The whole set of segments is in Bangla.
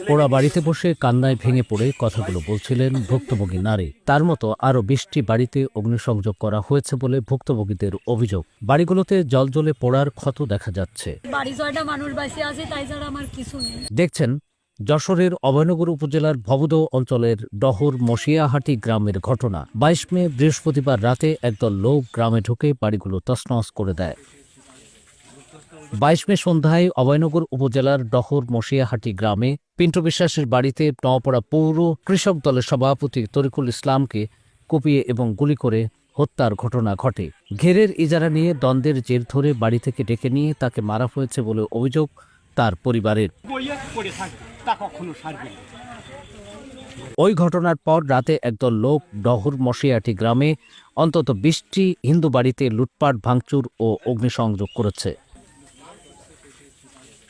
পোড়া বাড়িতে বসে কান্নায় ভেঙে পড়ে কথাগুলো বলছিলেন ভুক্তভোগী নারী। তার মতো আরও 20টি বাড়িতে অগ্নিসংযোগ করা হয়েছে বলে ভুক্তভোগীদের অভিযোগ। বাড়িগুলোতে জ্বলে পোড়ার ক্ষত দেখা যাচ্ছে। দেখছেন যশোরের অভয়নগর উপজেলার ভবদহ অঞ্চলের ডহর মশিয়াহাটি গ্রামের ঘটনা। 22 মে বৃহস্পতিবার রাতে একদল লোক গ্রামে ঢুকে বাড়িগুলো তছনছ করে দেয়। 22 মে সন্ধ্যায় অভয়নগর উপজেলার ডহর মশিয়াহাটি গ্রামে পিন্টু বিশ্বাসের বাড়িতে নওপাড়া পৌর কৃষক দলের সভাপতি তরিকুল ইসলামকে কুপিয়ে এবং গুলি করে হত্যার ঘটনা ঘটে। ঘেরের ইজারা নিয়ে দ্বন্দ্বের জের ধরে বাড়ি থেকে ডেকে নিয়ে তাকে মারা হয়েছে বলে অভিযোগ তার পরিবারের। ওই ঘটনার পর রাতে একদল লোক ডহর মশিয়াহাটি গ্রামে অন্তত 20টি হিন্দু বাড়িতে লুটপাট, ভাঙচুর ও অগ্নিসংযোগ করেছে।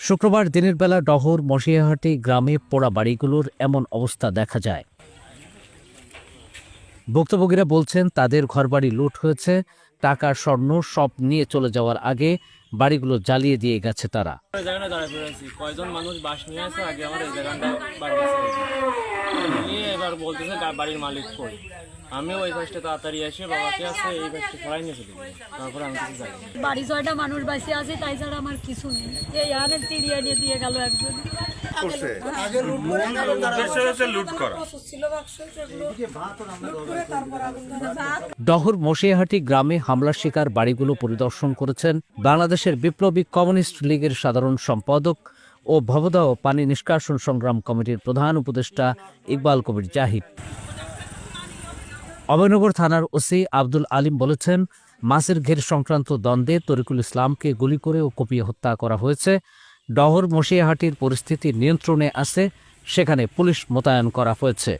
শুক্রবার দিনের বেলা ডহর মশিয়াহাটি গ্রামে পোড়া বাড়িগুলোর এমন অবস্থা দেখা যায়। ভুক্তভোগীরা বলছেন তাদের ঘরবাড়ি লুট হয়েছে, টাকা স্বর্ণ সব নিয়ে চলে যাওয়ার আগে বাড়িগুলো জ্বালিয়ে দিয়ে গেছে তারা। কয়জন মানুষ বাস নিয়ে আছে আগে আমার এই জায়গাটা বাড়ি এবার বলতেছে বাড়ির মালিক কই। আমিও ওই পাশটা তাড়াতাড়ি এসে বাবাকে আছে এই পাশটা ফলাই নিয়ে চলে গেলাম। তারপরে আমি কিছু জানি বাড়ি 6টা মানুষ বাঁচে আছে, তাই ছাড়া আমার কিছু নেই। এই আনে চিড়িয়া নিয়ে দিয়ে গেল একজন। ডহর মশিয়াহাটি গ্রামে হামলার শিকার বাড়িগুলো পরিদর্শন করেছেন বাংলাদেশের বিপ্লবী কমিউনিস্ট লীগের সাধারণ সম্পাদক ও ভবদহ পানি নিষ্কাশন সংগ্রাম কমিটির প্রধান উপদেষ্টা ইকবাল কবির জাহিদ। অভয়নগর থানার ওসি আব্দুল আলিম বলেছেন, মাছের ঘের সংক্রান্ত দ্বন্দ্বে তরিকুল ইসলামকে গুলি করে ও কুপিয়ে হত্যা করা হয়েছে। ডহর মশিয়াহাটির পরিস্থিতি নিয়ন্ত্রণে আছে, সেখানে পুলিশ মোতায়েন করা হয়েছে।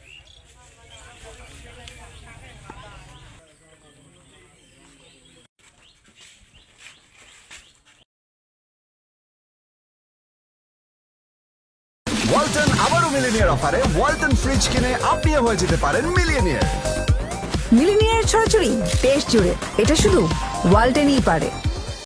ওয়ালটন আবারও মিলিনিয়ার অফারে ওয়ালটন ফ্রিজ কিনে আপনিও হয়ে যেতে পারেন মিলিয়নিয়ার। মিলিনিয়ার ছড়াছড়ি দেশ জুড়ে, এটা শুধু ওয়ালটেনই পারে।